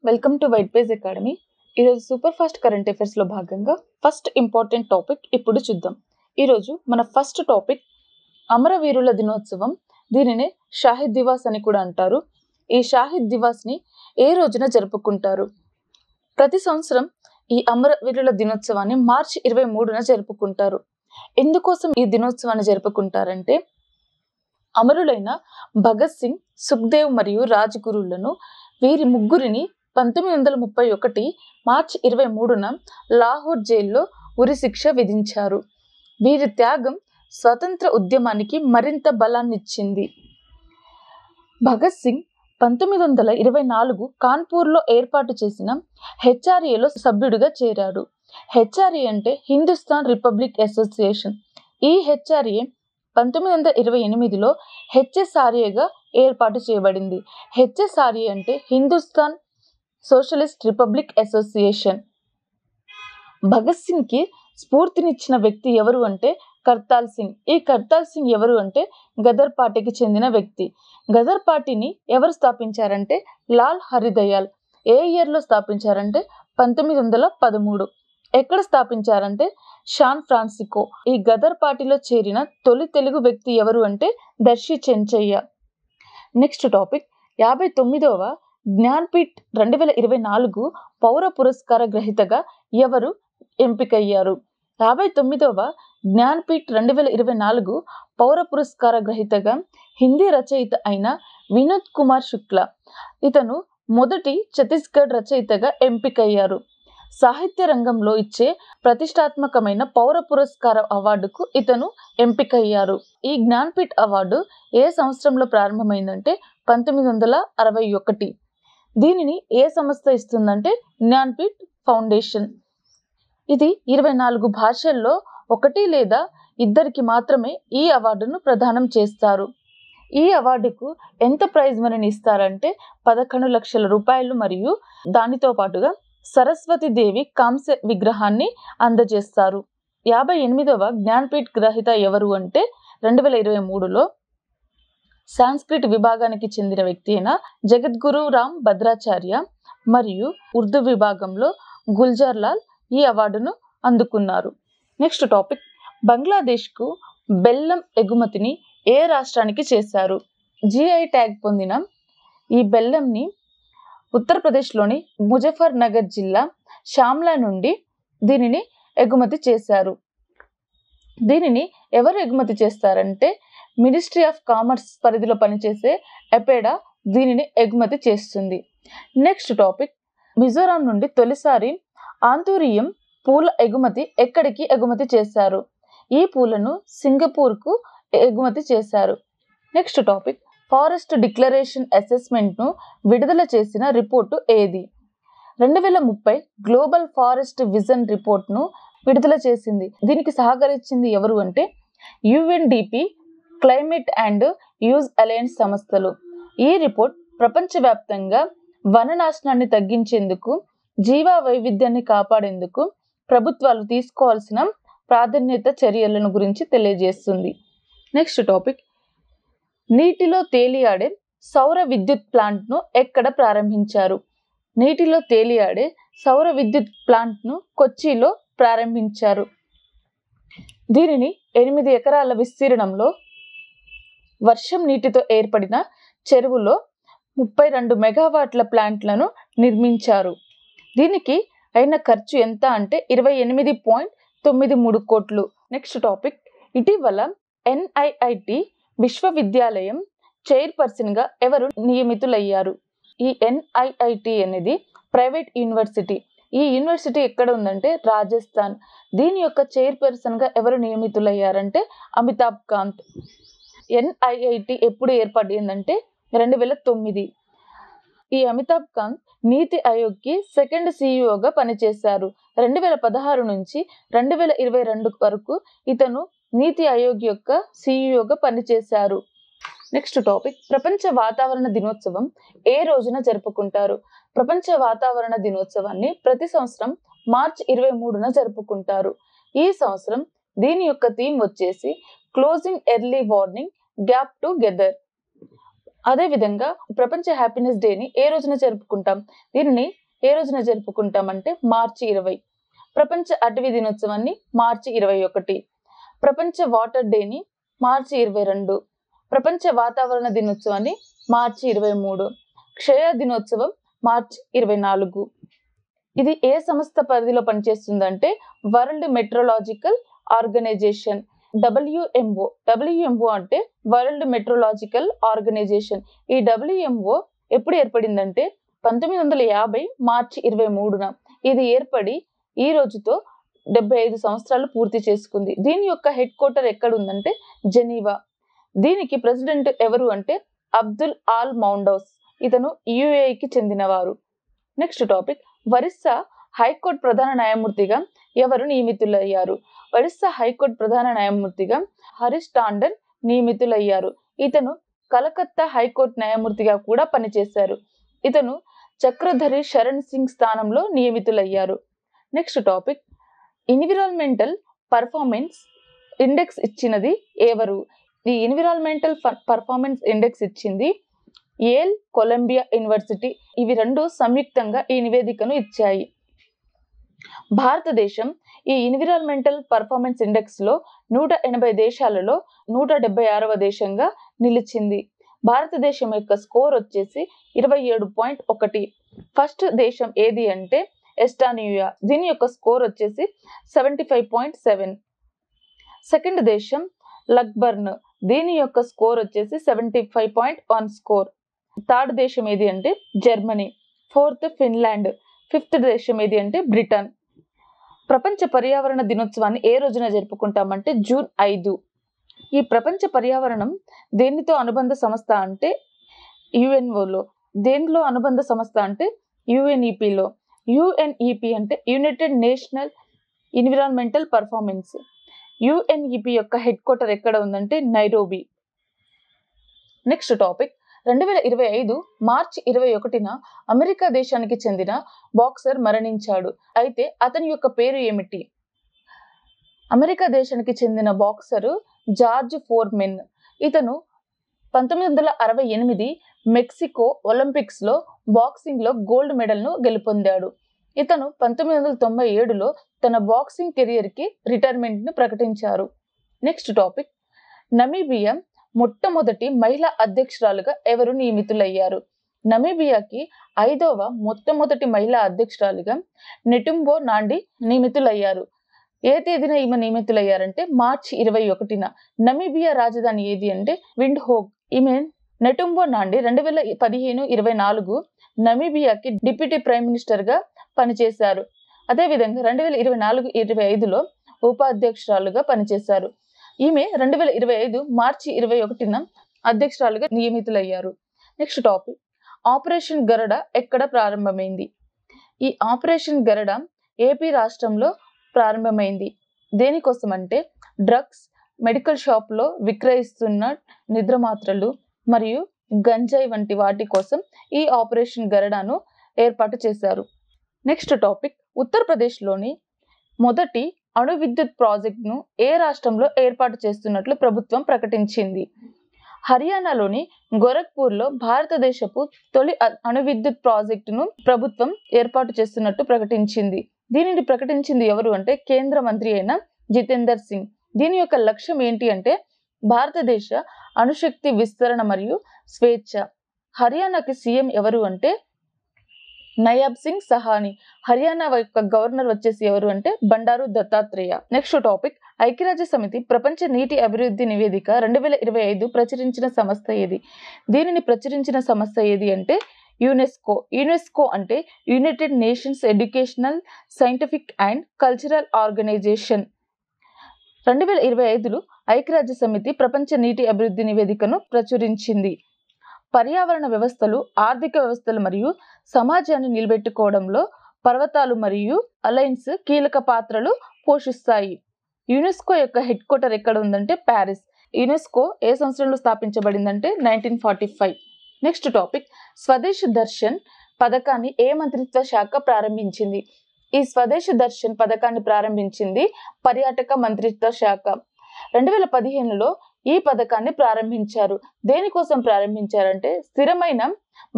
Welcome to white page academy. ఈరోజు super fast current అఫైర్స్లో భాగంగా first important topic ఇప్పుడు చూద్దాం. ఈరోజు మన ఫస్ట్ టాపిక్ అమరవీరుల దినోత్సవం. దీనినే షాహిద్ దివాస్ అని కూడా అంటారు. ఈ షాహిద్ దివాస్ని ఏ రోజున జరుపుకుంటారు? ప్రతి సంవత్సరం ఈ అమరవీరుల దినోత్సవాన్ని మార్చి 23న జరుపుకుంటారు. ఎందుకోసం ఈ దినోత్సవాన్ని జరుపుకుంటారంటే అమరులైన భగత్ సింగ్, సుఖ్దేవ్ మరియు రాజ్గురులను వీరి ముగ్గురిని 1931 మార్చి 23న లాహోర్ జైల్లో ఉరిశిక్ష విధించారు. వీరి త్యాగం స్వతంత్ర ఉద్యమానికి మరింత బలాన్నిచ్చింది. భగత్ సింగ్ 1924 కాన్పూర్లో ఏర్పాటు చేసిన హెచ్ఆర్ఏలో సభ్యుడిగా చేరాడు. హెచ్ఆర్ఏ అంటే హిందుస్థాన్ రిపబ్లిక్ అసోసియేషన్. ఈ హెచ్ఆర్ఏ 1928లో హెచ్ఎస్ఆర్ఏగా ఏర్పాటు చేయబడింది. హెచ్ఎస్ఆర్ఏ అంటే Hindustan socialist republic association. Bhagat సింగ్కి స్ఫూర్తినిచ్చిన వ్యక్తి ఎవరు అంటే కర్తాల్ సింగ్. ఈ కర్తాల్ సింగ్ ఎవరు అంటే గదర్ పార్టీకి చెందిన వ్యక్తి. గదర్ పార్టీని ఎవరు స్థాపించారంటే లాల్ హరిదయాల్. ఏ ఇయర్లో స్థాపించారంటే 1913. ఎక్కడ స్థాపించారంటే శాన్ ఫ్రాన్సిస్కో. ఈ గదర్ పార్టీలో చేరిన తొలి తెలుగు వ్యక్తి ఎవరు అంటే దర్శి చెంచయ్య. నెక్స్ట్ టాపిక్ 59వ జ్ఞాన్పీఠ్ 2024 పౌర పురస్కార గ్రహీతగా ఎవరు ఎంపికయ్యారు? 59వ జ్ఞాన్పీఠ్ 2024 పౌర పురస్కార గ్రహీతగా హిందీ రచయిత అయిన వినోద్ కుమార్ శుక్లా. ఇతను మొదటి ఛత్తీస్గఢ్ రచయితగా ఎంపికయ్యారు. సాహిత్య రంగంలో ఇచ్చే ప్రతిష్టాత్మకమైన పౌర పురస్కార అవార్డుకు ఇతను ఎంపికయ్యారు. ఈ జ్ఞాన్పీఠ్ అవార్డు ఏ సంవత్సరంలో ప్రారంభమైందంటే 1961. దీనిని ఏ సంస్థ ఇస్తుందంటే జ్ఞాన్పీఠ్ ఫౌండేషన్. ఇది 24 భాషల్లో ఒకటి లేదా ఇద్దరికి మాత్రమే ఈ అవార్డును ప్రదానం చేస్తారు. ఈ అవార్డుకు ఎంత ప్రైజ్ మనీని ఇస్తారంటే 11 లక్షల రూపాయలు మరియు దానితో పాటుగా సరస్వతి దేవి కాంస్య విగ్రహాన్ని అందజేస్తారు. 58వ జ్ఞాన్పీఠ్ గ్రహీత ఎవరు అంటే 2023లో సాంస్క్రిట్ విభాగానికి చెందిన వ్యక్తి అయిన జగద్గురు రామ్ భద్రాచార్య మరియు ఉర్దూ విభాగంలో గుల్జార్ లాల్ ఈ అవార్డును అందుకున్నారు. నెక్స్ట్ టాపిక్ బంగ్లాదేశ్కు బెల్లం ఎగుమతిని ఏ రాష్ట్రానికి చేశారు? జిఐ ట్యాగ్ పొందిన ఈ బెల్లంని ఉత్తరప్రదేశ్లోని ముజఫర్ నగర్ జిల్లా షామ్లా నుండి దీనిని ఎగుమతి చేశారు. దీనిని ఎవరు ఎగుమతి చేస్తారంటే మినిస్ట్రీ ఆఫ్ కామర్స్ పరిధిలో పనిచేసే ఎపెడా దీనిని ఎగుమతి చేస్తుంది. నెక్స్ట్ టాపిక్ మిజోరాం నుండి తొలిసారి ఆంతూరియం పూల ఎగుమతి ఎక్కడికి ఎగుమతి చేశారు? ఈ పూలను సింగపూర్కు ఎగుమతి చేశారు. నెక్స్ట్ టాపిక్ ఫారెస్ట్ డిక్లరేషన్ అసెస్మెంట్ను విడుదల చేసిన రిపోర్టు ఏది? 2030 గ్లోబల్ ఫారెస్ట్ విజన్ రిపోర్ట్ను విడుదల చేసింది. దీనికి సహకరించింది ఎవరు అంటే UNDP, climate and use alliance సంస్థలు. ఈ రిపోర్ట్ ప్రపంచవ్యాప్తంగా వన నాశనాన్ని తగ్గించేందుకు, జీవ వైవిధ్యాన్ని కాపాడేందుకు ప్రభుత్వాలు తీసుకోవాల్సిన ప్రాధాన్యత చర్యలను గురించి తెలియజేస్తుంది. నెక్స్ట్ టాపిక్ నీటిలో తేలియాడే సౌర విద్యుత్ ప్లాంట్ను ఎక్కడ ప్రారంభించారు? నీటిలో తేలియాడే సౌర విద్యుత్ ప్లాంట్ను కొచ్చిలో ప్రారంభించారు. దీనిని 8 ఎకరాల విస్తీర్ణంలో వర్షం నీటితో ఏర్పడిన చెరువులో 32 మెగావాట్ల ప్లాంట్లను నిర్మించారు. దీనికి అయిన ఖర్చు ఎంత అంటే 28.93 కోట్లు. నెక్స్ట్ టాపిక్ ఇటీవల ఎన్ఐఐటి విశ్వవిద్యాలయం చైర్పర్సన్గా ఎవరు నియమితులయ్యారు? ఈ ఎన్ఐఐటి అనేది ప్రైవేట్ యూనివర్సిటీ. ఈ యూనివర్సిటీ ఎక్కడ ఉందంటే రాజస్థాన్. దీని యొక్క చైర్పర్సన్గా ఎవరు నియమితులయ్యారంటే అమితాబ్ కాంత్. ఎన్ఐఐటి ఎప్పుడు ఏర్పడిందంటే 2009. ఈ అమితాబ్ కాంత్ నీతి ఆయోగ్కి సెకండ్ సీఈఓగా పనిచేశారు. 2016 నుంచి 2022 వరకు ఇతను నీతి ఆయోగ్ యొక్క సీఈఓగా పనిచేశారు. నెక్స్ట్ టాపిక్ ప్రపంచ వాతావరణ దినోత్సవం ఏ రోజున జరుపుకుంటారు? ప్రపంచ వాతావరణ దినోత్సవాన్ని ప్రతి సంవత్సరం మార్చి 23న జరుపుకుంటారు. ఈ సంవత్సరం దీని యొక్క థీమ్ వచ్చేసి closing early warning gap together. అదేవిధంగా ప్రపంచ హ్యాపీనెస్ డేని ఏ రోజున జరుపుకుంటాం? దీనిని ఏ రోజున జరుపుకుంటాం అంటే మార్చి 20. ప్రపంచ అటవీ దినోత్సవాన్ని మార్చి 21. ప్రపంచ వాటర్ డేని మార్చి 22. ప్రపంచ వాతావరణ దినోత్సవాన్ని మార్చి 23. క్షయ దినోత్సవం మార్చి 24. ఇది ఏ సంస్థ పరిధిలో పనిచేస్తుందంటే వరల్డ్ మెట్రోలాజికల్ ఆర్గనైజేషన్, WMO అంటే వరల్డ్ మెట్రోలాజికల్ ఆర్గనైజేషన్. ఈ WMO ఎప్పుడు ఏర్పడిందంటే 1950 మార్చి 23న. ఇది ఏర్పడి ఈ రోజుతో 75 సంవత్సరాలు పూర్తి చేసుకుంది. దీని యొక్క హెడ్ క్వార్టర్ ఎక్కడ ఉందంటే జెనీవా. దీనికి ప్రెసిడెంట్ ఎవరు అంటే అబ్దుల్ ఆల్ మౌండౌస్. ఇతను UAEకి చెందినవారు. నెక్స్ట్ టాపిక్, ఒరిస్సా హైకోర్టు ప్రధాన న్యాయమూర్తిగా ఎవరు నియమితులయ్యారు? ఒరిస్సా హైకోర్టు ప్రధాన న్యాయమూర్తిగా హరీష్ టాండన్ నియమితులయ్యారు. ఇతను కలకత్తా హైకోర్టు న్యాయమూర్తిగా కూడా పనిచేశారు. ఇతను చక్రధరి శరణ్ సింగ్ స్థానంలో నియమితులయ్యారు. Next topic, environmental performance index ఇచ్చినది ఎవరు? ఈ ఎన్విరాన్మెంటల్ పర్ఫార్మెన్స్ ఇండెక్స్ ఇచ్చింది యేల్, కొలంబియా యూనివర్సిటీ. ఇవి రెండు సంయుక్తంగా ఈ నివేదికను ఇచ్చాయి. భారతదేశం ఈ ఎన్విరాన్మెంటల్ పర్ఫార్మెన్స్ ఇండెక్స్ లో 180 దేశాలలో 176వ దేశంగా నిలిచింది. భారతదేశం యొక్క స్కోర్ వచ్చేసి 27.1. ఫస్ట్ దేశం ఏది అంటే ఎస్టానియా. దీని యొక్క స్కోర్ వచ్చేసి 75.7. సెకండ్ దేశం లక్బర్న్. దీని యొక్క స్కోర్ వచ్చేసి 75.1 స్కోర్. థర్డ్ దేశం ఏది అంటే జర్మనీ. Fourth Finland. ఫిఫ్త్ దేశం ఏది అంటే బ్రిటన్. ప్రపంచ పర్యావరణ దినోత్సవాన్ని ఏ రోజున జరుపుకుంటామంటే జూన్ 5. ఈ ప్రపంచ పర్యావరణం దేనితో అనుబంధ సంస్థ అంటే UNOలో. దేనిలో అనుబంధ సంస్థ అంటే UNEPలో. UNEP అంటే United national environmental performance. UNEP యొక్క హెడ్ క్వార్టర్ ఎక్కడ ఉందంటే నైరోబి. నెక్స్ట్ టాపిక్, 2025 మార్చి 21న అమెరికా దేశానికి చెందిన బాక్సర్ మరణించాడు. అయితే అతని యొక్క పేరు ఏమిటి? అమెరికా దేశానికి చెందిన బాక్సర్ జార్జ్ ఫోర్మెన్. ఇతను 1968 మెక్సికో ఒలింపిక్స్ లో బాక్సింగ్ లో గోల్డ్ మెడల్ ను గెలుపొందాడు. ఇతను 1997లో తన బాక్సింగ్ కెరియర్ కి రిటైర్మెంట్ ను ప్రకటించారు. నెక్స్ట్ టాపిక్, నమీబియా మొట్టమొదటి మహిళా అధ్యక్షురాలుగా ఎవరు నియమితులయ్యారు? నమీబియాకి 5వ మొట్టమొదటి మహిళా అధ్యక్షురాలుగా నెటుంబో నాండి నియమితులయ్యారు. ఏ తేదీన ఈమె నియమితులయ్యారంటే మార్చి 21న. నమీబియా రాజధాని ఏది అంటే విండ్ హోక్. ఈమె నెటుంబో నాండి 2015-24 నమీబియాకి డిప్యూటీ ప్రైమ్ మినిస్టర్ గా పనిచేశారు. అదేవిధంగా 2024-25లో ఉపాధ్యక్షురాలుగా పనిచేశారు. ఈమె 2025 మార్చి 21న అధ్యక్షురాలుగా నియమితులయ్యారు. నెక్స్ట్ టాపిక్, ఆపరేషన్ గరుడ ఎక్కడ ప్రారంభమైంది? ఈ ఆపరేషన్ గరుడ ఏపీ రాష్ట్రంలో ప్రారంభమైంది. దేనికోసం అంటే డ్రగ్స్, మెడికల్ షాప్ లో విక్రయిస్తున్న నిద్ర మాత్రలు మరియు గంజాయి వంటి వాటి కోసం ఈ ఆపరేషన్ గరుడను ఏర్పాటు చేశారు. నెక్స్ట్ టాపిక్, ఉత్తరప్రదేశ్లోని మొదటి అణు విద్యుత్ ప్రాజెక్టును ఏ రాష్ట్రంలో ఏర్పాటు చేస్తున్నట్లు ప్రభుత్వం ప్రకటించింది? హర్యానాలోని గోరఖ్పూర్లో భారతదేశపు తొలి అణు విద్యుత్ ప్రాజెక్టును ప్రభుత్వం ఏర్పాటు చేస్తున్నట్టు ప్రకటించింది. దీనిని ప్రకటించింది ఎవరు అంటే కేంద్ర మంత్రి అయిన జితేందర్ సింగ్. దీని యొక్క లక్ష్యం ఏంటి అంటే భారతదేశ అణుశక్తి విస్తరణ మరియు స్వేచ్ఛ. హర్యానాకి సీఎం ఎవరు అంటే నయాబ్ సింగ్ సహాని. హర్యానా యొక్క గవర్నర్ వచ్చేసి ఎవరు అంటే బండారు దత్తాత్రేయ. నెక్స్ట్ టాపిక్, ఐక్యరాజ్య సమితి ప్రపంచ నీటి అభివృద్ధి నివేదిక 2025 ప్రచురించిన సంస్థ ఏది? దీనిని ప్రచురించిన సంస్థ ఏది అంటే యునెస్కో. యునెస్కో అంటే united nations educational, scientific and cultural organisation. 2025లో ఐక్యరాజ్య సమితి ప్రపంచ నీటి అభివృద్ధి నివేదికను ప్రచురించింది. పర్యావరణ వ్యవస్థలు, ఆర్థిక వ్యవస్థలు మరియు సమాజాన్ని నిలబెట్టుకోవడంలో పర్వతాలు మరియు అలయన్స్ కీలక పాత్రలు పోషిస్తాయి. యునెస్కో యొక్క హెడ్ క్వార్టర్ ఎక్కడ ఉందంటే ప్యారిస్. యునెస్కో ఏ సంవత్సరంలో స్థాపించబడిందంటే 1945. నెక్స్ట్ టాపిక్, స్వదేశ్ దర్శన్ పథకాన్ని ఏ మంత్రిత్వ శాఖ ప్రారంభించింది? ఈ స్వదేశ్ దర్శన్ పథకాన్ని ప్రారంభించింది పర్యాటక మంత్రిత్వ శాఖ. 2015లో ఈ పథకాన్ని ప్రారంభించారు. దేనికోసం ప్రారంభించారంటే స్థిరమైన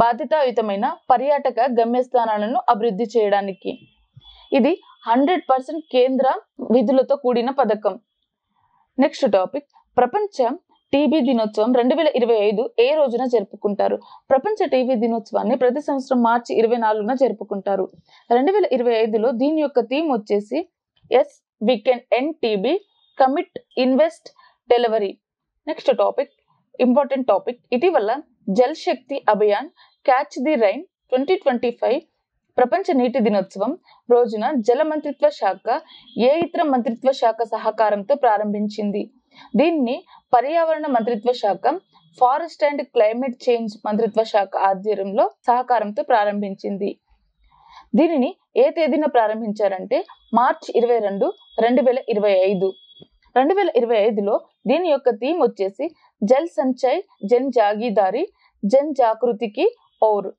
బాధ్యతాయుతమైన పర్యాటక గమ్యస్థానాలను అభివృద్ధి చేయడానికి. ఇది 100% కేంద్ర విధులతో కూడిన పథకం. నెక్స్ట్ టాపిక్, ప్రపంచ టీబీ దినోత్సవం 2025 ఏ రోజున జరుపుకుంటారు? ప్రపంచ టీబీ దినోత్సవాన్ని ప్రతి సంవత్సరం మార్చి 24న జరుపుకుంటారు. 2025లో దీని యొక్క థీమ్ వచ్చేసి as we can end TB, commit, invest, delivery. Next topic, important topic, ఇటీవల Jal Shakti Abhiyan catch the rain 2025 ప్రపంచ నీటి దినోత్సవం రోజున జల మంత్రిత్వ శాఖ ఏ ఇతర మంత్రిత్వ శాఖ సహకారంతో ప్రారంభించింది? దీన్ని పర్యావరణ మంత్రిత్వ శాఖ, ఫారెస్ట్ అండ్ క్లైమేట్ చేంజ్ మంత్రిత్వ శాఖ ఆధ్వర్యంలో సహకారంతో ప్రారంభించింది. దీనిని ఏ తేదీన ప్రారంభించారంటే మార్చి 22, 2025. 2025లో దీని యొక్క థీమ్ వచ్చేసి జల్ సంచయ్ జన్ జాగీదారీ జన్ జాగృతికి ఔర్.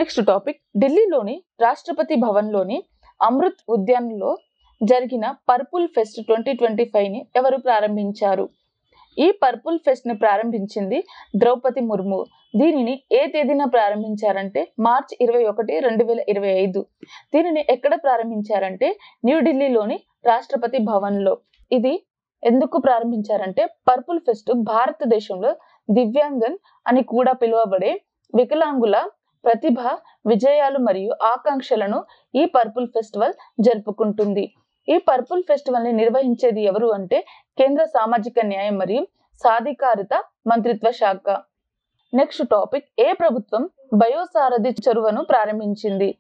నెక్స్ట్ టాపిక్, ఢిల్లీలోని రాష్ట్రపతి భవన్లోని అమృత్ ఉద్యాన్లో జరిగిన పర్పుల్ ఫెస్ట్ 2025ని ఎవరు ప్రారంభించారు? ఈ పర్పుల్ ఫెస్ట్ ని ప్రారంభించింది ద్రౌపది ముర్ము. దీనిని ఏ తేదీన ప్రారంభించారంటే మార్చి 21, 2025. దీనిని ఎక్కడ ప్రారంభించారంటే న్యూఢిల్లీలోని రాష్ట్రపతి భవన్లో. ఇది ఎందుకు ప్రారంభించారంటే పర్పుల్ ఫెస్ట్ భారతదేశంలో దివ్యాంగన్ అని కూడా పిలువబడే వికలాంగుల ప్రతిభ, విజయాలు మరియు ఆకాంక్షలను ఈ పర్పుల్ ఫెస్టివల్ జరుపుకుంటుంది. ఈ పర్పుల్ ఫెస్టివల్ ని నిర్వహించేది ఎవరు అంటే కేంద్ర సామాజిక న్యాయం మరియు సాధికారిత మంత్రిత్వ శాఖ. నెక్స్ట్ టాపిక్, ఏ ప్రభుత్వం బయోసారథి చొరవను ప్రారంభించింది?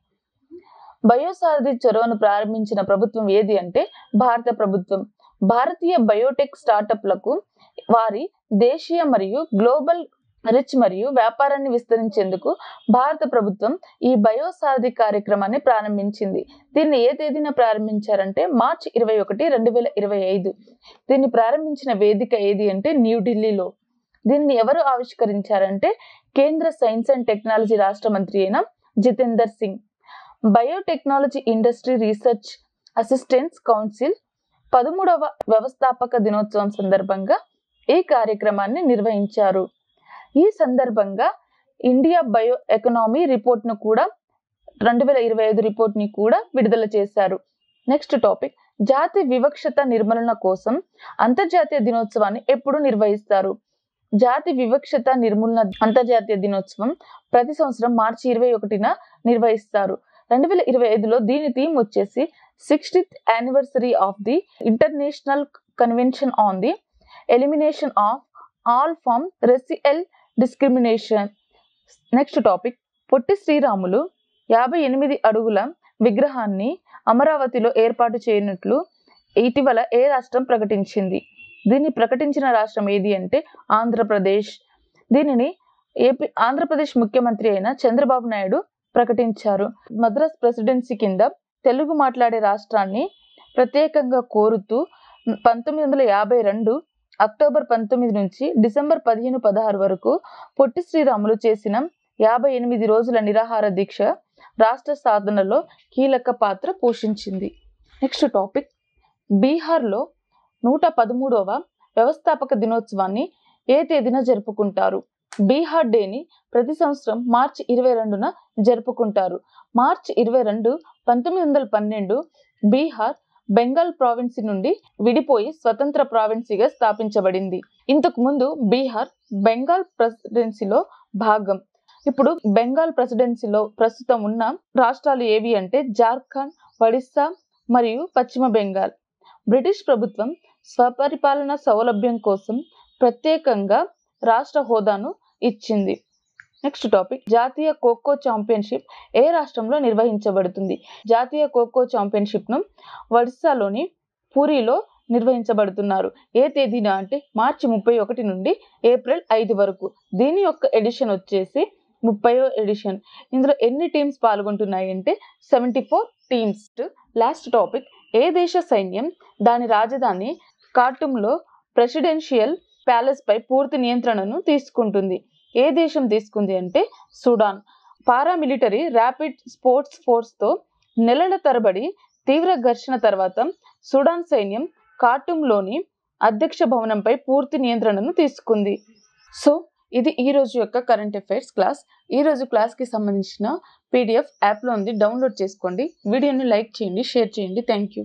బయోసారథి చొరవను ప్రారంభించిన ప్రభుత్వం ఏది అంటే భారత ప్రభుత్వం. భారతీయ బయోటెక్ స్టార్టప్లకు వారి దేశీయ మరియు గ్లోబల్ రిచ్ మరియు వ్యాపారాన్ని విస్తరించేందుకు భారత ప్రభుత్వం ఈ బయోసారథి కార్యక్రమాన్ని ప్రారంభించింది. దీన్ని ఏ తేదీన ప్రారంభించారంటే మార్చి 21, 2025. దీన్ని ప్రారంభించిన వేదిక ఏది అంటే న్యూఢిల్లీలో. దీన్ని ఎవరు ఆవిష్కరించారంటే కేంద్ర సైన్స్ అండ్ టెక్నాలజీ రాష్ట్ర మంత్రి అయిన Jitendra Singh. Biotechnology industry research assistance council 13వ వ్యవస్థాపక దినోత్సవం సందర్భంగా ఈ కార్యక్రమాన్ని నిర్వహించారు. ఈ సందర్భంగా ఇండియా బయో ఎకనామీ రిపోర్ట్ ను కూడా 2025 రిపోర్ట్ ని కూడా విడుదల చేశారు. నెక్స్ట్ టాపిక్, జాతి వివక్షత నిర్మూలన కోసం అంతర్జాతీయ దినోత్సవాన్ని ఎప్పుడు నిర్వహిస్తారు? జాతి వివక్షత నిర్మూలన అంతర్జాతీయ దినోత్సవం ప్రతి సంవత్సరం మార్చి 21న నిర్వహిస్తారు. 2025లో దీని థీమ్ వచ్చేసి 60th anniversary of the international convention on the elimination of all form racial discrimination. Next topic, Potti Sriramulu 58 అడుగుల విగ్రహాన్ని అమరావతిలో ఏర్పాటు చేయనున్నట్లు ఇటీవల ఏ రాష్ట్రం ప్రకటించింది? దీన్ని ప్రకటించిన రాష్ట్రం ఏది అంటే ఆంధ్రప్రదేశ్. దీనిని ఆంధ్రప్రదేశ్ ముఖ్యమంత్రి అయిన చంద్రబాబు నాయుడు ప్రకటించారు. మద్రాస్ ప్రెసిడెన్సీ కింద తెలుగు మాట్లాడే రాష్ట్రాన్ని ప్రత్యేకంగా కోరుతూ 1952 అక్టోబర్ 19 నుంచి డిసెంబర్ 15, 16 వరకు పొట్టి శ్రీరాములు చేసిన 58 రోజుల నిరాహార దీక్ష రాష్ట్ర సాధనలో కీలక పాత్ర పోషించింది. నెక్స్ట్ టాపిక్, బీహార్లో 113వ వ్యవస్థాపక దినోత్సవాన్ని ఏ తేదీన జరుపుకుంటారు? బీహార్ డేని ప్రతి సంవత్సరం మార్చి 22న జరుపుకుంటారు. మార్చి 22, 1912 బీహార్ బెంగాల్ ప్రావిన్సీ నుండి విడిపోయి స్వతంత్ర ప్రావిన్సీగా స్థాపించబడింది. ఇంతకు ముందు బీహార్ బెంగాల్ ప్రెసిడెన్సీలో భాగం. ఇప్పుడు బెంగాల్ ప్రెసిడెన్సీలో ప్రస్తుతం ఉన్న రాష్ట్రాలు ఏవి అంటే జార్ఖండ్, ఒడిస్సా మరియు పశ్చిమ బెంగాల్. బ్రిటిష్ ప్రభుత్వం స్వపరిపాలన సౌలభ్యం కోసం ప్రత్యేకంగా రాష్ట్ర హోదాను ఇచ్చింది. నెక్స్ట్ టాపిక్, జాతీయ ఖోఖో ఛాంపియన్షిప్ ఏ రాష్ట్రంలో నిర్వహించబడుతుంది? జాతీయ ఖోఖో ఛాంపియన్షిప్ ను ఒడిస్సాలోని పూరిలో నిర్వహించబడుతున్నారు. ఏ తేదీన అంటే మార్చి 31 నుండి ఏప్రిల్ 5 వరకు. దీని యొక్క ఎడిషన్ వచ్చేసి 30వ ఎడిషన్. ఇందులో ఎన్ని టీమ్స్ పాల్గొంటున్నాయి అంటే 74 టీమ్స్. లాస్ట్ టాపిక్, ఏ దేశ సైన్యం దాని రాజధాని ఖార్టూమ్లో ప్రెసిడెన్షియల్ ప్యాలెస్ పై పూర్తి నియంత్రణను తీసుకుంటుంది? ఏ దేశం తీసుకుంది అంటే సుడాన్. పారామిలిటరీ ర్యాపిడ్ స్పోర్ట్స్ ఫోర్స్తో నెలల తరబడి తీవ్ర ఘర్షణ తర్వాత సుడాన్ సైన్యం ఖార్టూమ్లోని అధ్యక్ష భవనంపై పూర్తి నియంత్రణను తీసుకుంది. సో ఇది ఈ రోజు యొక్క కరెంట్ అఫైర్స్ క్లాస్. ఈ రోజు క్లాస్కి సంబంధించిన పీడిఎఫ్ యాప్లో ఉంది, డౌన్లోడ్ చేసుకోండి. వీడియోని లైక్ చేయండి, షేర్ చేయండి. Thank you.